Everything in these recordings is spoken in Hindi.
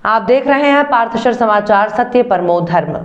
आप देख रहे हैं पार्थशर समाचार, सत्य परमो धर्म।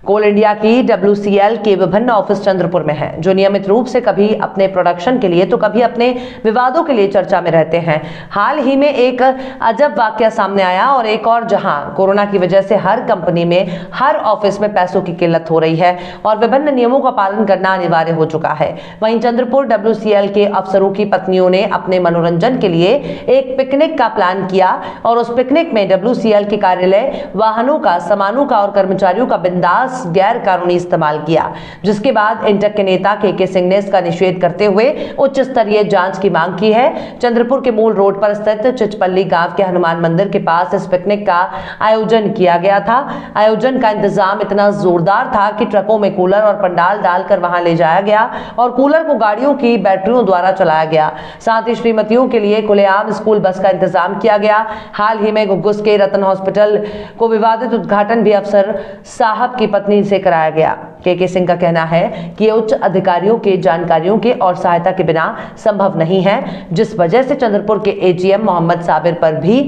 कोल इंडिया की WCL के विभिन्न ऑफिस चंद्रपुर में हैं, जो नियमित रूप से कभी अपने प्रोडक्शन के लिए तो कभी अपने विवादों के लिए चर्चा में रहते हैं। हाल ही में एक अजब वाकया सामने आया और एक और, जहां कोरोना की वजह से हर कंपनी में, हर ऑफिस में पैसों की किल्लत हो रही है और विभिन्न नियमों का पालन करना अनिवार्य हो चुका है। वहीं चंद्रपुर WCL के अफसरों की पत्नियों ने अपने मनोरंजन के लिए एक पिकनिक का प्लान किया और उस पिकनिक में WCL के कार्यालय, वाहनों का, सामानों का और कर्मचारियों का बिंदास गैर कानूनी इस्तेमाल किया, जिसके बाद इंटक के नेता KK सिंह ने इसका निषेध करते हुए उच्च स्तरीय जांच की मांग की है। चंद्रपुर के मूल रोड पर स्थित चिचपल्ली गांव के हनुमान मंदिर के पास इस पिकनिक का आयोजन किया गया था। आयोजन का इंतजाम इतना जोरदार था कि ट्रकों में कूलर और पंडाल डालकर वहां ले जाया गया और कूलर को गाड़ियों की बैटरियों द्वारा चलाया गया। साथ ही श्रीमतियों के लिए खुलेआम स्कूल बस का इंतजाम किया गया। हाल ही में गुग्गुस के रतन हॉस्पिटल को विवादित उद्घाटन भी अफसर साहब की पत्नी से कराया गया। KK सिंह का कहना है कि ये उच्च अधिकारियों के जानकारियों के और सहायता के बिना संभव नहीं है, जिस वजह से चंद्रपुर के AGM मोहम्मद साबिर पर भी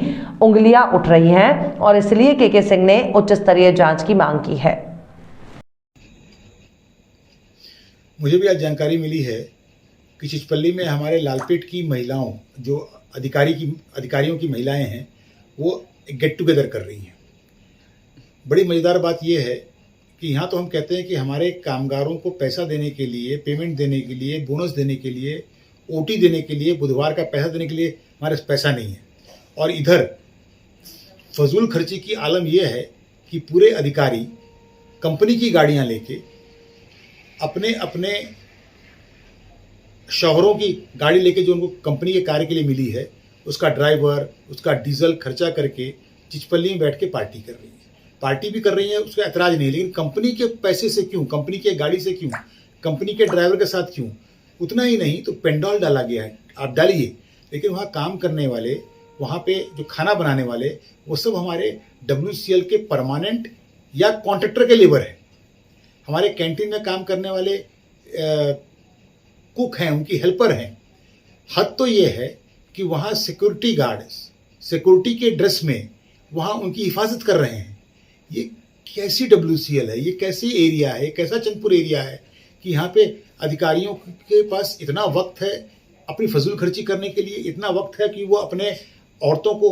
उंगलियां उठ रही हैं और इसलिए KK सिंह ने उच्च स्तरीय जांच की मांग की है। मुझे भी आज जानकारी मिली है कि चिचपल्ली में हमारे लालपेट की महिलाओं, जो अधिकारियों की महिलाएं हैं, वो एक गेट टुगेदर कर रही हैं। बड़ी मज़ेदार बात यह है कि यहाँ तो हम कहते हैं कि हमारे कामगारों को पैसा देने के लिए, पेमेंट देने के लिए, बोनस देने के लिए, OT देने के लिए, बुधवार का पैसा देने के लिए हमारे पास पैसा नहीं है। और इधर फजूल खर्ची की आलम यह है कि पूरे अधिकारी कंपनी की गाड़ियाँ लेके अपने अपने शौहरों की गाड़ी लेके, जो उनको कंपनी के कार्य के लिए मिली है, उसका ड्राइवर, उसका डीजल खर्चा करके चिचपल्ली में बैठ के पार्टी कर रही है। पार्टी भी कर रही है, उसका ऐतराज नहीं, लेकिन कंपनी के पैसे से क्यों, कंपनी के गाड़ी से क्यों, कंपनी के ड्राइवर के साथ क्यों? उतना ही नहीं तो पेंडॉल डाला गया है, आप डालिए, लेकिन वहाँ काम करने वाले, वहाँ पे जो खाना बनाने वाले, वो सब हमारे WCL के परमानेंट या कॉन्ट्रैक्टर के लेबर है। हमारे कैंटीन में काम करने वाले कुक हैं, उनकी हेल्पर हैं। हद तो ये है कि वहाँ सिक्योरिटी गार्ड्स सिक्योरिटी के ड्रेस में वहाँ उनकी हिफाजत कर रहे हैं। ये कैसी WCL है, ये कैसी एरिया है, कैसा चंदपुर एरिया है कि यहाँ पे अधिकारियों के पास इतना वक्त है अपनी फजूल खर्ची करने के लिए, इतना वक्त है कि वो अपने औरतों को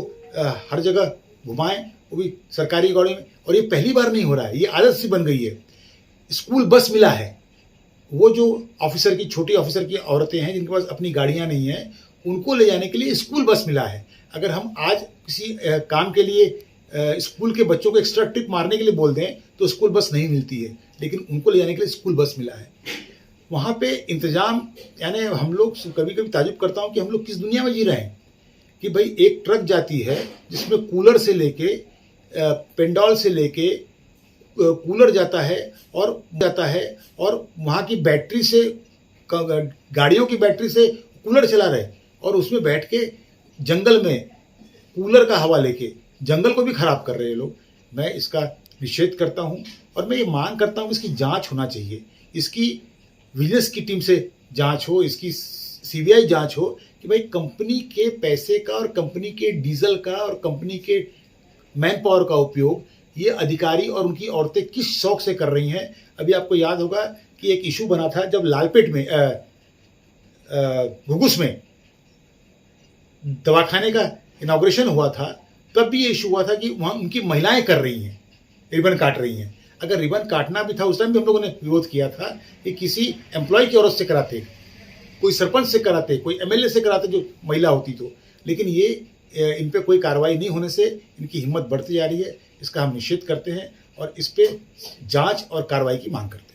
हर जगह घुमाएं, वो भी सरकारी गाड़ी में। और ये पहली बार नहीं हो रहा है, ये आदत सी बन गई है। स्कूल बस मिला है, वो जो ऑफिसर की, छोटी ऑफिसर की औरतें हैं जिनके पास अपनी गाड़ियाँ नहीं हैं, उनको ले जाने के लिए स्कूल बस मिला है। अगर हम आज किसी काम के लिए स्कूल के बच्चों को एक्स्ट्रा ट्रिप मारने के लिए बोल दें तो स्कूल बस नहीं मिलती है, लेकिन उनको ले जाने के लिए स्कूल बस मिला है। वहाँ पे इंतज़ाम, यानी हम लोग कभी कभी ताजुब करता हूँ कि हम लोग किस दुनिया में जी रहे हैं कि भाई एक ट्रक जाती है जिसमें कूलर से लेके, पेंडॉल से लेके, कूलर जाता है और वहाँ की बैटरी से, गाड़ियों की बैटरी से कूलर चला रहे और उसमें बैठ के जंगल में कूलर का हवा लेके जंगल को भी खराब कर रहे हैं लोग। मैं इसका निषेध करता हूं और मैं ये मांग करता हूं कि इसकी जांच होना चाहिए। इसकी विजिलेंस की टीम से जांच हो, इसकी CBI जांच हो कि भाई कंपनी के पैसे का और कंपनी के डीजल का और कंपनी के मैन पावर का उपयोग ये अधिकारी और उनकी औरतें किस शौक से कर रही हैं। अभी आपको याद होगा कि एक इशू बना था जब लालपेट में, गुग्गुस में दवाखाने का इनॉग्रेशन हुआ था, तब भी ये इशू हुआ था कि वहाँ उनकी महिलाएं कर रही हैं, रिबन काट रही हैं। अगर रिबन काटना भी था, उस टाइम भी हम लोगों ने विरोध किया था कि किसी एम्प्लॉय की औरत से कराते, कोई सरपंच से कराते, कोई MLA से कराते जो महिला होती तो। लेकिन ये इन पे कोई कार्रवाई नहीं होने से इनकी हिम्मत बढ़ती जा रही है। इसका हम निषेध करते हैं और इस पे जांच और कार्रवाई की मांग करते हैं।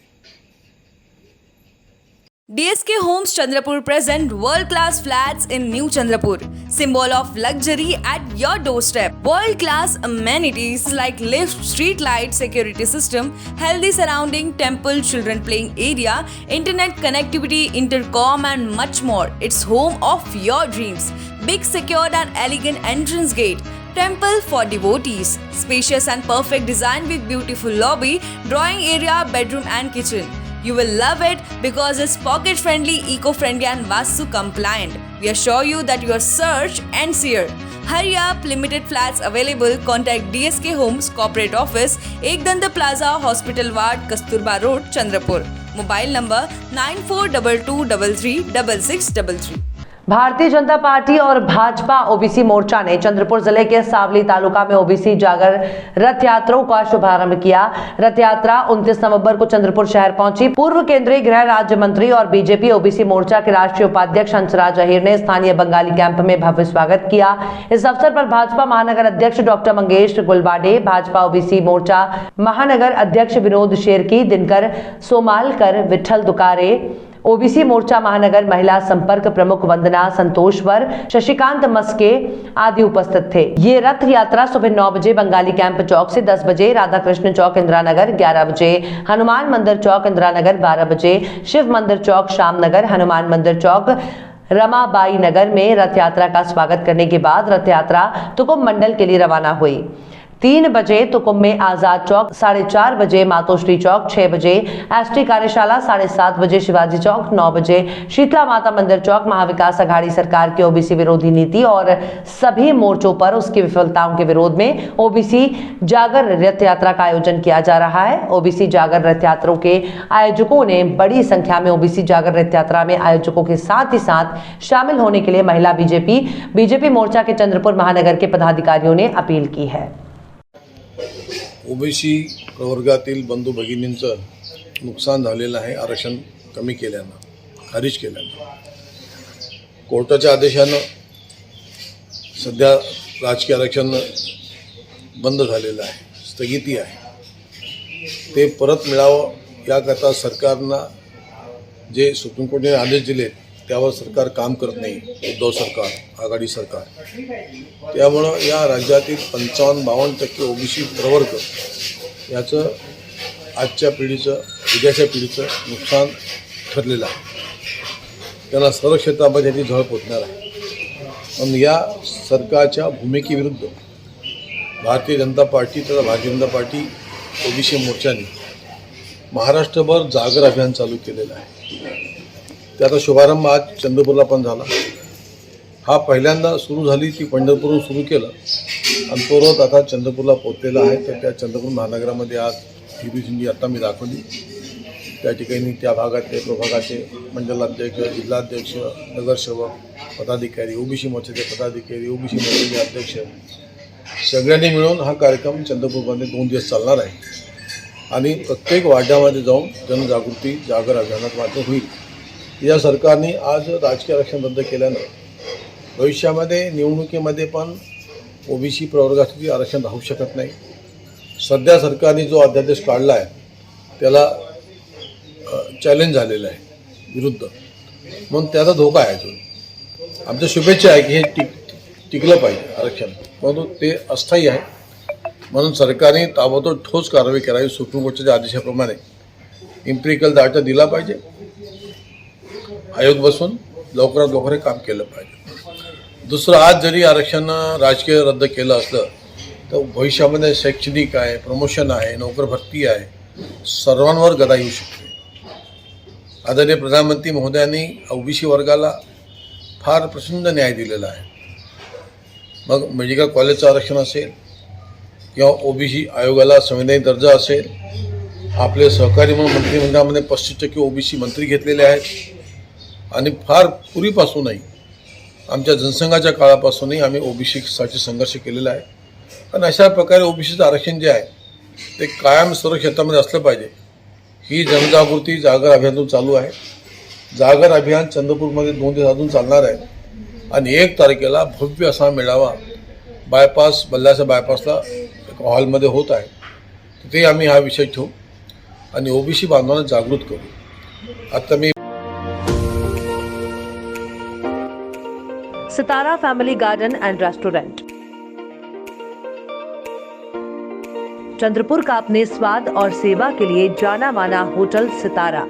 DSK Homes Chandrapur present world-class flats in New Chandrapur, symbol of luxury at your doorstep. World-class amenities like lift, street light, security system, healthy surrounding, temple, children playing area, internet connectivity, intercom and much more. It's home of your dreams. Big, secured and elegant entrance gate. Temple for devotees. Spacious and perfect design with beautiful lobby, drawing area, bedroom and kitchen. You will love it because it's pocket friendly, eco friendly and Vastu compliant. We assure you that your search ends here. Hurry up, limited flats available. Contact DSK Homes, Corporate Office, Ekdanta Plaza, Hospital Ward, Kasturba Road, Chandrapur. Mobile number 9422336633. Bharatiya Janata party और भाजपा ओबीसी मोर्चा ने चंद्रपुर जिले के सावली तालुका में ओबीसी जागर रथ यात्राओं का शुभारंभ किया। रथ यात्रा 29 नवंबर को चंद्रपुर शहर पहुंची। पूर्व केंद्रीय गृह राज्य मंत्री और बीजेपी ओबीसी मोर्चा के राष्ट्रीय उपाध्यक्ष हंसराज अहीर ने स्थानीय बंगाली कैंप में भव्य स्वागत किया। इस अवसर पर भाजपा महानगर अध्यक्ष डॉक्टर मंगेश गुलवाडे, भाजपा ओबीसी मोर्चा महानगर अध्यक्ष विनोद शेरकी, दिनकर सोमालकर, विठल दुकारे, ओबीसी मोर्चा महानगर महिला संपर्क प्रमुख वंदना संतोषवर, शशिकांत मस्के आदि उपस्थित थे। ये रथ यात्रा सुबह 9 बजे बंगाली कैंप चौक से 10 बजे राधा कृष्ण चौक इंदिरानगर, 11 बजे हनुमान मंदिर चौक इंदिरानगर, 12 बजे शिव मंदिर चौक शामनगर, हनुमान मंदिर चौक रमाबाई नगर में रथ यात्रा का स्वागत करने के बाद रथ यात्रा तुकुम मंडल के लिए रवाना हुई। 3 बजे तुकुम में आजाद चौक, 4:30 बजे मातोश्री चौक, 6 बजे एसटी कार्यशाला, 7:30 बजे शिवाजी चौक, 9 बजे शीतला माता मंदिर चौक। महाविकास अघाड़ी सरकार की ओबीसी विरोधी नीति और सभी मोर्चों पर उसकी विफलताओं के विरोध में ओबीसी जागर रथ यात्रा का आयोजन किया जा रहा है। ओबीसी जागर रथ यात्रा के आयोजकों ने बड़ी संख्या में ओबीसी जागर रथ यात्रा में आयोजकों के साथ ही साथ शामिल होने के लिए महिला बीजेपी मोर्चा के चंद्रपुर महानगर के पदाधिकारियों ने अपील की है। ओबीसी प्रवर्गातील बंधू भगिनींचं नुकसान झालेलं आहे आरक्षण कमी केल्यानं, खारिज केल्यानं। कोर्टाच्या आदेशानं सध्या राजकीय आरक्षण बंद झालेलं आहे, स्थगिती आहे। ते परत मिळावं याकरता सरकारनं जे सुप्रीम कोर्टाने आदेश दिले त्यावर सरकार काम करत नाही, उद्धव सरकार, आघाडी सरकार। त्यामुळं या राज्यातील 55-52% ओबीसी प्रवर्ग याचं आजच्या पिढीचं, उद्याच्या पिढीचं नुकसान ठरलेलं आहे। त्यांना सर्व क्षेत्रामध्ये याची झळ पोचणार आहे। पण या सरकारच्या भूमिकेविरुद्ध भारतीय जनता पार्टी तथा भारतीय जनता पार्टी ओबीसी मोर्चाने महाराष्ट्रभर जागर अभियान चालू केलेलं आहे। त्याचा शुभारंभ आज चंद्रपूरला पण झाला। हा पहिल्यांदा सुरू झाली ती पंढरपूरहून सुरू केलं आणि तो रथ आता चंद्रपूरला पोहोचलेला आहे। तर त्या चंद्रपूर महानगरामध्ये आज हिरवी झेंडी आता मी दाखवली। त्या ठिकाणी त्या भागातले प्रभागाचे मंडलाध्यक्ष, जिल्हाध्यक्ष, नगरसेवक, पदाधिकारी, ओबीसी मोर्चाचे पदाधिकारी, ओबीसी मोर्चाचे अध्यक्ष सगळ्यांनी मिळून हा कार्यक्रम चंद्रपूरमध्ये 2 दिवस चालणार आहे आणि प्रत्येक वाड्यामध्ये जाऊन जनजागृती जागर अभियानात मात्र होईल। या सरकारने आज राजकीय आरक्षण रद्द केल्यानं भविष्यामध्ये निवडणुकीमध्ये पण ओबीसी प्रवर्गासाठी आरक्षण राहू शकत नाही। सध्या सरकारने जो अध्यादेश काढला आहे त्याला चॅलेंज झालेलं आहे विरुद्ध, म्हणून त्याचा धोका आहे। अजून आमच्या शुभेच्छा आहे की हे टिकलं पाहिजे आरक्षण, परंतु ते अस्थायी आहे। म्हणून सरकारने ताबडतोब ठोस कारवाई करावी, सुप्रीम कोर्टाच्या आदेशाप्रमाणे इम्पिरिकल डाटा दिला पाहिजे, आयोग बसून लवकरात लवकर काम केलं पाहिजे। दुसरं, आज जरी आरक्षण राजकीय रद्द केलं असलं तर भविष्यामध्ये शैक्षणिक आहे, प्रमोशन आहे, नोकर भरती आहे, सर्वांवर गदा येऊ शकते। आदरणीय प्रधानमंत्री महोदयांनी ओबीसी वर्गाला फार प्रचंड न्याय दिलेला आहे। मग मेडिकल कॉलेजचं आरक्षण असेल किंवा ओबीसी आयोगाला संवैधानिक दर्जा असेल, आपले सहकारी म्हणून मंत्रिमंडळामध्ये 35% ओबीसी मंत्री घेतलेले आहेत आणि फार पूर्वीपासूनही आमच्या जनसंघाच्या काळापासूनही आम्ही ओबीसीसाठी संघर्ष केलेला आहे। आणि अशा प्रकारे ओबीसीचं आरक्षण जे आहे ते कायम सर्व क्षेत्रामध्ये असलं पाहिजे, ही जनजागृती जागर अभियानातून चालू आहे। जागर अभियान चंद्रपूरमध्ये 2 दिवस अजून चालणार आहे आणि 1 तारखेला भव्य असा मेळावा बायपास, बल्लाच्या बायपासला एक हॉलमध्ये होत आहे। तिथे आम्ही हा विषय ठेवू आणि ओबीसी बांधवांना जागृत करू। आता मी Sitara family garden and restaurant Chandrapur का अपने स्वाद और सेवा के लिए जाना माना होटल सितारा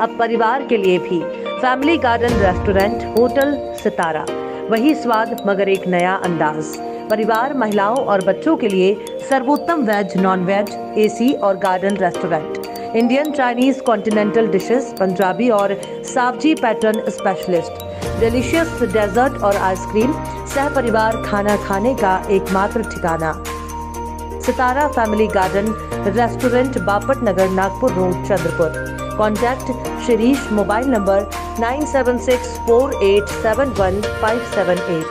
अब परिवार के लिए भी फैमिली गार्डन रेस्टोरेंट होटल सितारा, वही स्वाद मगर एक नया अंदाज। परिवार, महिलाओं और बच्चों के लिए सर्वोत्तम वेज, नॉन वेज, एसी और garden restaurant, Indian, Chinese, continental dishes, Punjabi और Saoji pattern specialist, delicious dessert और आइसक्रीम, सहपरिवार खाना खाने का एकमात्र ठिकाना। Sitara family garden restaurant, Bapat Nagar, Nagpur road, Chandrapur. Contact Shirish, mobile number 9764871578।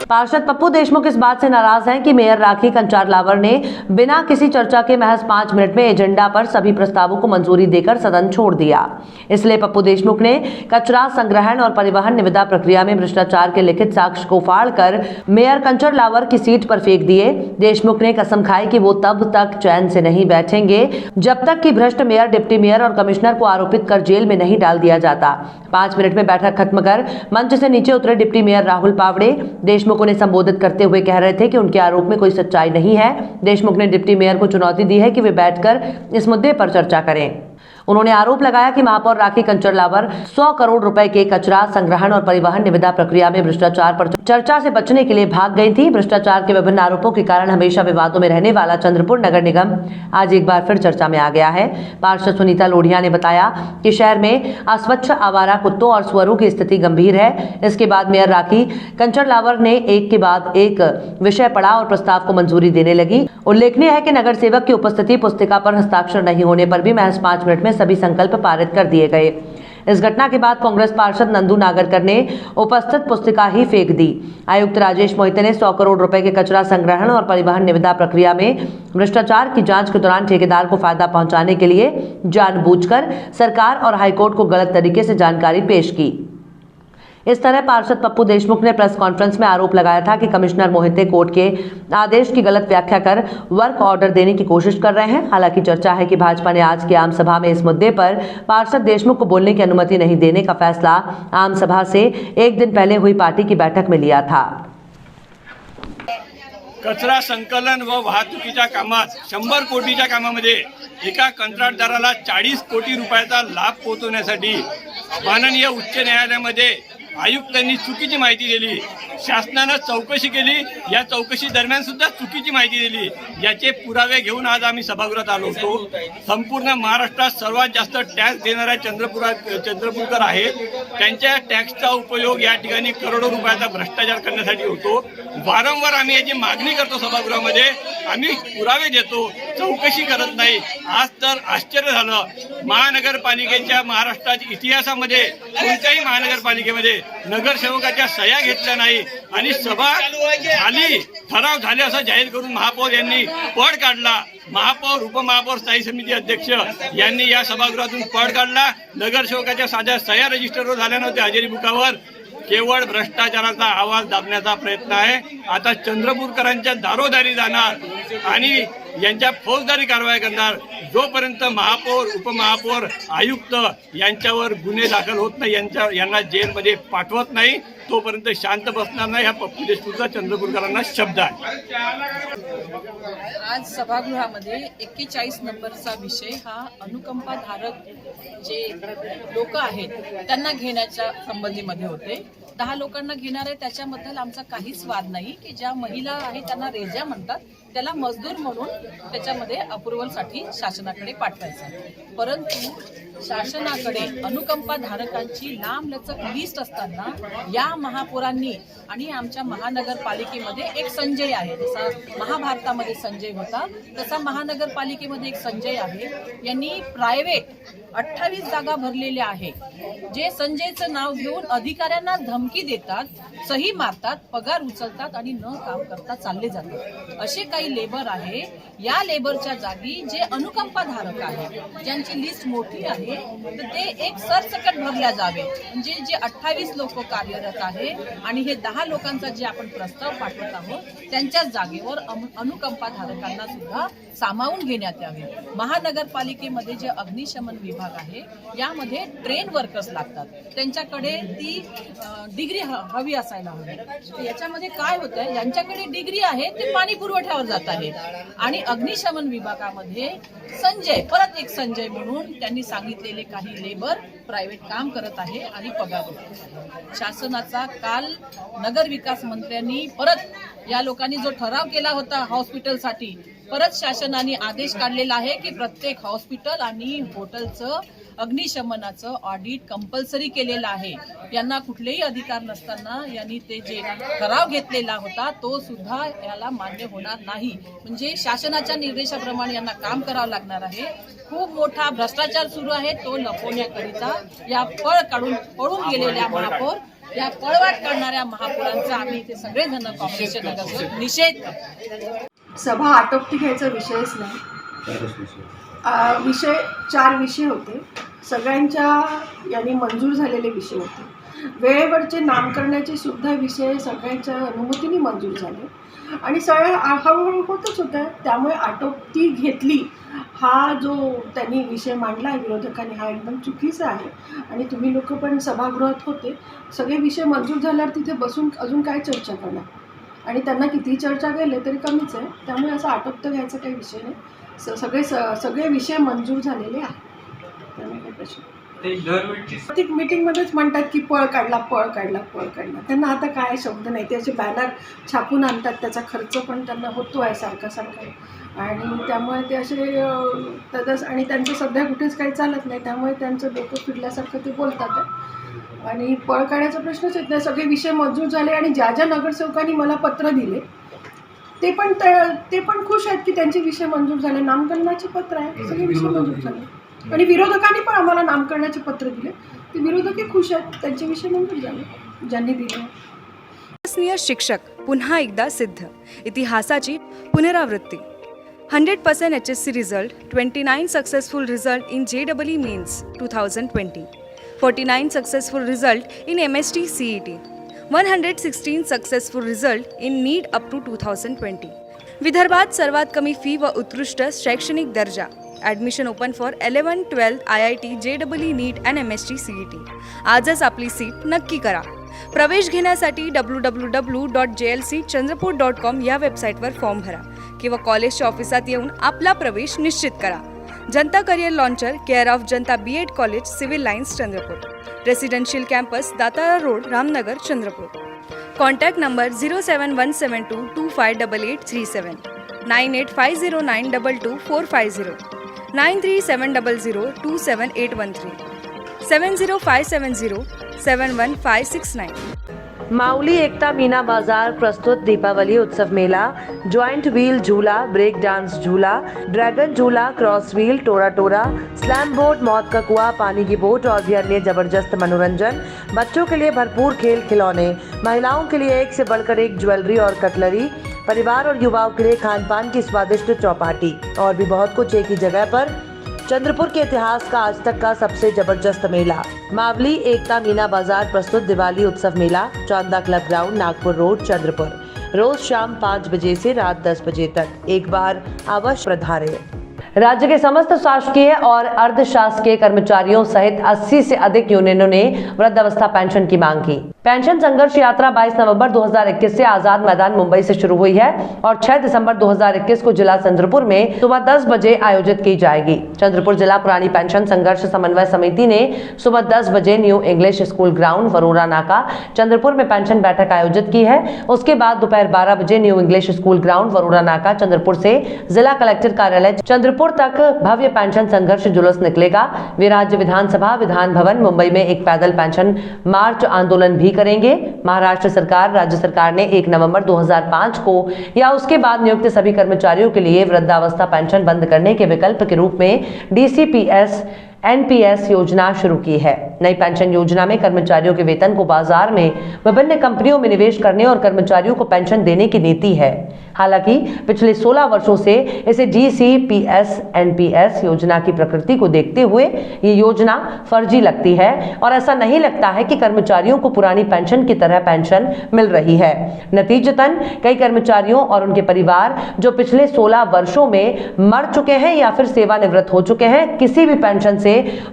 पार्षद पप्पू देशमुख इस बात से नाराज हैं कि मेयर राखी कंचारलावर ने बिना किसी चर्चा के महज 5 मिनट में एजेंडा पर सभी प्रस्तावों को मंजूरी देकर सदन छोड़ दिया। इसलिए पप्पू देशमुख ने कचरा संग्रहण और परिवहन निविदा प्रक्रिया में भ्रष्टाचार के लिखित साक्ष्य को फाड़कर मेयर कंचारलावर की सीट पर फेंक दिए। देशमुख ने कसम खाई कि वो तब तक चैन से नहीं बैठेंगे जब तक कि भ्रष्ट मेयर, डिप्टी मेयर और कमिश्नर को आरोपित कर जेल में नहीं डाल दिया जाता। 5 मिनट में बैठक खत्म कर मंच से नीचे उतरे डिप्टी मेयर राहुल पावड़े देशमुख उन्हें संबोधित करते हुए कह रहे थे कि उनके आरोप में कोई सच्चाई नहीं है। देशमुख ने डिप्टी मेयर को चुनौती दी है कि वे बैठकर इस मुद्दे पर चर्चा करें। उन्होंने आरोप लगाया कि महापौर राखी कंचारलावर 100 करोड़ रुपए के कचरा संग्रहण और परिवहन निविदा प्रक्रिया में भ्रष्टाचार पर चर्चा से बचने के लिए भाग गई थी। भ्रष्टाचार के विभिन्न आरोपों के कारण हमेशा विवादों में रहने वाला चंद्रपुर नगर निगम आज एक बार फिर चर्चा में आ गया है। पार्षद सुनीता लोढ़िया ने बताया कि शहर में अस्वच्छ आवारा कुत्तों और सुअरों की स्थिति गंभीर है। इसके बाद मेयर राखी कंचारलावर ने एक के बाद एक विषय पढ़ा और प्रस्ताव को मंजूरी देने लगी। उल्लेखनीय है कि नगर सेवक की उपस्थिति पुस्तिका पर हस्ताक्षर नहीं होने पर भी महज 5 मिनट में सभी संकल्प पारित कर दिए गए। इस घटना के बाद कांग्रेस पार्षद नंदू नागरकर ने उपस्थित पुस्तिका ही फेंक दी। आयुक्त राजेश मोहिते ने 100 करोड़ रुपए के कचरा संग्रहण और परिवहन निविदा प्रक्रिया में भ्रष्टाचार की जांच के दौरान ठेकेदार को फायदा पहुंचाने के लिए जानबूझकर सरकार और हाईकोर्ट को गलत तरीके से जानकारी पेश की। इस तरह पार्षद पप्पू देशमुख ने प्रेस कॉन्फ्रेंस में आरोप लगाया था कि कमिश्नर मोहिते कोर्ट के आदेश की गलत व्याख्या कर वर्क ऑर्डर देने की कोशिश कर रहे हैं। हालांकि चर्चा है कि भाजपा ने आज की आम सभा में इस मुद्दे पर पार्षद देशमुख को बोलने की अनुमति नहीं देने का फैसला आम सभा से एक दिन पहले हुई पार्टी की बैठक में लिया था। कचरा संकलन व वाहतुकीच्या कामात 100 कोटीच्या कामामध्ये एका कंत्राटदाराला 40 कोटी रुपयाचा लाभ पोहोचवण्यासाठी माननीय उच्च न्यायालयामध्ये आयुक्तांनी चुकीची माहिती दिली। शासनानं चौकशी केली, या चौकशी दरम्यान सुद्धा चुकीची माहिती दिली। याचे पुरावे घेऊन आज आम्ही सभागृहात आलो होतो। संपूर्ण महाराष्ट्रात सर्वात जास्त टॅक्स देणाऱ्या चंद्रपूरकर आहेत। त्यांच्या टॅक्सचा उपयोग या ठिकाणी करोडो रुपयाचा भ्रष्टाचार करण्यासाठी होतो। वारंवार आम्ही याची मागणी करतो सभागृहामध्ये, आम्ही पुरावे देतो, चौकशी करत नाही। आज तर आश्चर्य झालं, महानगरपालिकेच्या महाराष्ट्राच्या इतिहासामध्ये कोणत्याही महानगरपालिकेमध्ये नगरसेवकाच्या सह्या घेतल्या नाही आणि सभा झाली, ठराव झाले असं जाहीर करून महापौर यांनी पळ काढला। महापौर, उपमहापौर, स्थायी समिती अध्यक्ष यांनी या सभागृहातून पळ काढला। नगरसेवकाच्या साध्या सह्या रजिस्टरवर झाल्या नव्हत्या, हजेरी बुकावर। केवळ भ्रष्टाचाराचा आवाज दाबण्याचा प्रयत्न आहे। आता चंद्रपूरकरांच्या दारोदारी जाणार आणि यांच्या फौजदारी कारवाई करणार। जोपर्यंत महापौर, उपमहापौर, आयुक्त यांच्यावर गुन्हे दाखल होत नाही, यांना जेलमध्ये पाठवत नाही, तोपर्यंत शांत बसणार नाही। हा पप्पू देशमुखचा चंद्रपूरकरांना शब्द आहे। आज सभागृहामध्ये 41 नंबरचा विषय हा अनुकंपाधारक जे लोक आहेत त्यांना घेण्याच्या संबंधीमध्ये होते। 10 लोकांना घेणार आहे त्याच्याबद्दल आमचा काहीच वाद नाही की ज्या महिला आहेत त्यांना रेजा म्हणतात, त्याला मजदूर म्हणून त्याच्यामध्ये अप्रुव्हलसाठी शासनाकडे पाठवायचं। परंतु शासनाकडे अनुकंपाधारकांची लांबलचक लिस्ट असताना या महापौरांनी आणि आमच्या महानगरपालिकेमध्ये एक संजय आहे, जसा महाभारतामध्ये संजय होता तसा महानगरपालिकेमध्ये एक संजय आहे। यांनी प्रायव्हेट 28 जागा भरलेल्या आहे। जे संजयचं नाव घेऊन अधिकाऱ्यांना धमकी देतात, सही मारतात, पगार उचलतात आणि न काम करता चालले जातात। असे काही लेबर आहे। या लेबरच्या जागी जे अनुकंपाधारक आहे, ज्यांची लिस्ट मोठी आहे, तर ते एक सरसकट भरल्या जावे। म्हणजे जे 28 लोक कार्यरत आहे आणि हे 10 लोकांचा जे आपण प्रस्ताव पाठवत आहोत त्यांच्या जागेवर अनुकंपाधारकांना सुद्धा सामावून घेण्यात यावे। महानगरपालिकेमध्ये जे अग्निशमन विभाग आहे यामध्ये ट्रेन वर्कर्स लागतात, त्यांच्याकडे ती डिग्री हवी असायला हवी। याच्यामध्ये काय होतंय, ज्यांच्याकडे डिग्री आहे ते पाणी पुरवठ्यावर जात आहे आणि अग्निशमन विभागामध्ये संजय, परत एक संजय म्हणून त्यांनी सांगितलेले काही लेबर प्रायव्हेट काम करत आहे आणि पगार देत आहे। शासनाचा काल नगर विकास मंत्र्यांनी परत या लोकांनी जो ठराव केला होता हॉस्पिटलसाठी, परत शासनाने आदेश काढलेला आहे की प्रत्येक हॉस्पिटल आणि हॉटेलचं अग्निशमनाचं ऑडिट कंपल्सरी केलेलं आहे. यांना कुठलेही अधिकार नसताना यांनी ते जे ठराव घेतलेला होता तो सुद्धा याला मान्य होणार नाही. म्हणजे शासनाच्या निर्देशाप्रमाणे यांना काम करावं लागणार आहे. खूप मोठा भ्रष्टाचार सुरू आहे, तो लपवण्याकरिता या पळून गेलेल्या महापौर, या पळवाट करणाऱ्या महापौरांचा आम्ही इथे सगळेजण काँग्रेसचे नगरसेवक निषेध करतो. सभा आटोपती घ्यायचा विषयच नाही. विषय 4 विषय होते, सगळ्यांच्या यांनी मंजूर झालेले विषय होते. वेळेवरचे नामकरणाचे सुद्धा विषय सगळ्यांच्या अनुमतीने मंजूर झाले आणि सगळं हळूहळू होतच होतं. त्यामुळे आटोपती घेतली हा जो त्यांनी विषय मांडला आहे विरोधकांनी, हा एकदम चुकीचा आहे. आणि तुम्ही लोक पण सभागृहात होते, सगळे विषय मंजूर झाल्यावर तिथे बसून अजून काय चर्चा करणार, आणि त्यांना कितीही चर्चा केले तरी कमीच आहे. त्यामुळे असं आटोपतं घ्यायचा काही विषय नाही. सगळे विषय मंजूर झालेले आहेत, त्यामुळे काही प्रश्न. प्रत्येक मीटिंगमध्येच म्हणतात की पळ काढला. त्यांना आता काय शब्द नाही, ते असे बॅनर छापून आणतात, त्याचा खर्च पण त्यांना होतो आहे सारखा आणि त्यामुळे ते असे आणि त्यांचं सध्या कुठेच काही चालत नाही, त्यामुळे त्यांचं डोकं फिरल्यासारखं ते बोलतात आहे. आणि पळ काढायचा प्रश्नच येत नाही. सगळे विषय मंजूर झाले आणि ज्या ज्या नगरसेवकांनी मला पत्र दिले ते पण खुश आहेत की त्यांचे विषय मंजूर झाले. नामकरणाचे पत्र आहे, सगळे विषय मंजूर झाले. आणि विरोधकांनी पण आम्हाला नामकरणाचे पत्र दिले, ते विरोधकही खुश आहेत, त्यांचे विषय मंजूर झाले ज्यांनी दिले. विश्वसनीय शिक्षक पुन्हा एकदा सिद्ध. इतिहासाची पुनरावृत्ती. 100% HSC result, 29 successful result in JEE Mains 2020, 49 successful result in MST CET, 116 successful result in NEET up to 2020. विदर्भात सर्वात कमी फी व उत्कृष्ट शैक्षणिक दर्जा. Admission open for 11-12 IIT JEE NEET and MST CET. आजच आपली सीट नक्की करा. प्रवेश घेण्यासाठी www.jlcchandrapur.com या वेबसाईटवर फॉर्म भरा किंवा कॉलेजच्या ऑफिसात येऊन आपला प्रवेश निश्चित करा. जनता career launcher, care of Janata B.Ed college, civil lines, Chandrapur. Residential campus, Datara road, Ramnagar, Chandrapur. Contact number 07172258837, 9850922450, 9370027813, 705707159. माऊली एकता मीना बाजार प्रस्तुत दीपावली उत्सव मेला, ज्वाइंट व्हील झूला, ब्रेक डांस झूला, ड्रैगन झूला, क्रॉस व्हील, टोरा, स्लैम बोट, मौत का कुआं, पानी की बोट और भी अन्य जबरदस्त मनोरंजन, बच्चों के लिए भरपूर खेल खिलौने, महिलाओं के लिए एक से बढ़कर एक ज्वेलरी और कटलरी, परिवार और युवाओं के लिए खान पान की स्वादिष्ट चौपाटी और भी बहुत कुछ एक ही जगह पर। चंद्रपुर के इतिहास का आज तक का सबसे जबरदस्त मेला मावली एकता मीना बाजार प्रस्तुत दिवाली उत्सव मेला, Chanda club ground, Nagpur road, Chandrapur. रोज शाम 5 बजे से रात 10 बजे तक। एक बार अवश्य पधारें। राज्य के समस्त शासकीय और अर्धशासकीय कर्मचारियों सहित 80 से अधिक यूनियनों ने वृद्धावस्था पेंशन की मांग की। पेंशन संघर्ष यात्रा 22 नवंबर 2021 से आजाद मैदान मुंबई से शुरू हुई है और 6 दिसंबर 2021 को जिला चंद्रपुर में सुबह 10 बजे आयोजित की जाएगी। चंद्रपुर जिला पुरानी पेंशन संघर्ष समन्वय समिति ने सुबह 10 बजे new English school ground, Warora नाका, चंद्रपुर में पेंशन बैठक आयोजित की है। उसके बाद दोपहर 12 बजे new English school ground, Warora नाका, चंद्रपुर से जिला कलेक्टर कार्यालय चंद्रपुर तक भव्य पेंशन संघर्ष जुलूस निकलेगा। वे राज्य विधानसभा, विधान भवन, मुंबई में एक पैदल पेंशन मार्च आंदोलन भी करेंगे। महाराष्ट्र सरकार, राज्य सरकार ने 1 नवंबर 2005 को या उसके बाद नियुक्त सभी कर्मचारियों के लिए वृद्धावस्था पेंशन बंद करने के विकल्प के रूप में DCPS NPS योजना शुरू की है। नई पेंशन योजना में कर्मचारियों के वेतन को बाजार में विभिन्न कंपनियों में निवेश करने और कर्मचारियों को पेंशन देने की नीति है। हालांकि पिछले 16 वर्षों से इसे DCPS NPS योजना की प्रकृति को देखते हुए ये योजना फर्जी लगती है और ऐसा नहीं लगता है कि कर्मचारियों को पुरानी पेंशन की तरह पेंशन मिल रही है। नतीजतन कई कर्मचारियों और उनके परिवार जो पिछले 16 वर्षों में मर चुके हैं या फिर सेवानिवृत्त हो चुके हैं, किसी भी पेंशन से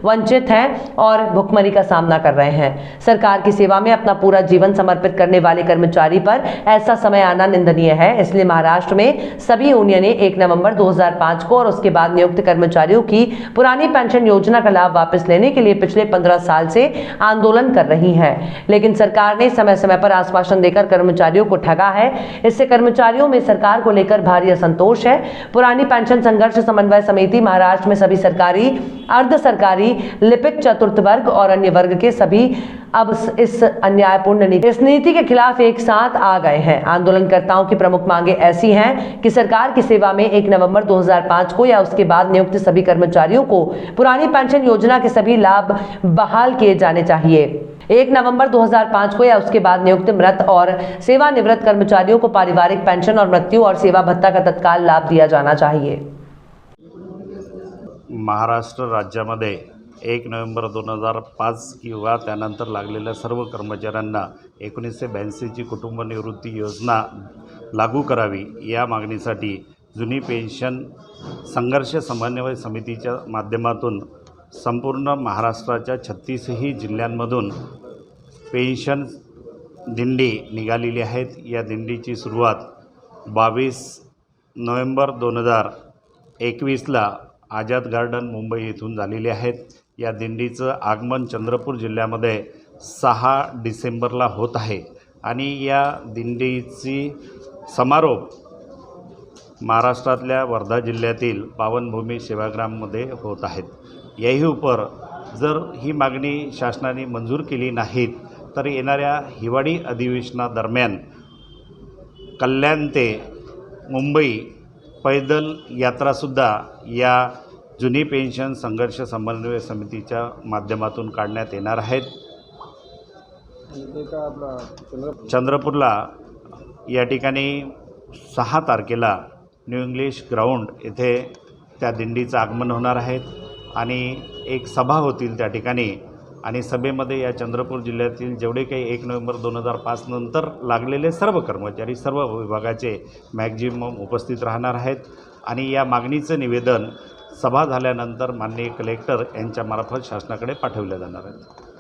वंचित हैं और भुखमरी का सामना कर रहे हैं। सरकार की सेवा में अपना पूरा जीवन समर्पित करने वाले कर्मचारी पर ऐसा समय आना निंदनीय है। इसलिए महाराष्ट्र में सभी यूनियनें 1 नवंबर 2005 को और उसके बाद नियुक्त कर्मचारियों की पुरानी पेंशन योजना का लाभ वापस लेने के लिए पिछले 15 साल से आंदोलन कर रही हैं। लेकिन सरकार ने समय समय पर आश्वासन देकर कर्मचारियों को ठगा है। इससे कर्मचारियों में सरकार को लेकर भारी असंतोष है। पुरानी पेंशन संघर्ष समन्वय समिति महाराष्ट्र में सभी सरकारी, अर्ध सरकारी लिपिक चतुर्थ वर्ग और अन्य वर्ग के सभी अब इस अन्यायपूर्ण इस नीति के खिलाफ एक साथ आ गए हैं। आंदोलनकर्ताओं की प्रमुख मांगे ऐसी हैं कि सरकार की सेवा में 1 नवंबर 2005 को या उसके बाद नियुक्त सभी कर्मचारियों को पुरानी पेंशन योजना के सभी लाभ बहाल किए जाने चाहिए। 1 नवंबर 2005 को या उसके बाद नियुक्त मृत और सेवानिवृत्त कर्मचारियों को पारिवारिक पेंशन और मृत्यु और सेवा भत्ता का तत्काल लाभ दिया जाना चाहिए। महाराष्ट्र राज्यामध्ये 1 नोव्हेंबर 2005 किंवा त्यानंतर लागलेल्या सर्व कर्मचाऱ्यांना 1982ची कुटुंब निवृत्ती योजना लागू करावी या मागणीसाठी जुनी पेन्शन संघर्ष समन्वय समितीच्या माध्यमातून संपूर्ण महाराष्ट्राच्या 36ही जिल्ह्यांमधून पेन्शन दिंडी निघालेली आहेत। या दिंडीची सुरुवात 22 नोव्हेंबर 2021ला आझाद गार्डन मुंबई येथून झालेली आहेत। या दिंडीचं आगमन चंद्रपूर जिल्ह्यामध्ये 6 डिसेंबरला होत आहे आणि या दिंडीची समारोप महाराष्ट्रातल्या वर्धा जिल्ह्यातील पावनभूमी सेवाग्राममध्ये होत आहेत। याही उपर जर ही मागणी शासनाने मंजूर केली नाहीत तर येणाऱ्या हिवाळी अधिवेशनादरम्यान कल्याण ते मुंबई पैदल यात्रासुद्धा या जुनी पेन्शन संघर्ष समन्वय समितीच्या माध्यमातून काढण्यात येणार आहेत। चंद्रपूरला या ठिकाणी 6 तारखेला न्यू इंग्लिश ग्राउंड येथे त्या दिंडीचं आगमन होणार आहे आणि एक सभा होतील त्या ठिकाणी आणि सभेमध्ये या चंद्रपूर जिल्ह्यातील जेवढे काही 1 नोव्हेंबर 2005 नंतर लागलेले सर्व कर्मचारी सर्व विभागाचे मॅक्झिमम उपस्थित राहणार आहेत आणि या मागणीचं निवेदन सभा झाल्यानंतर माननीय कलेक्टर यांच्यामार्फत शासनाकडे पाठवले जाणार आहे।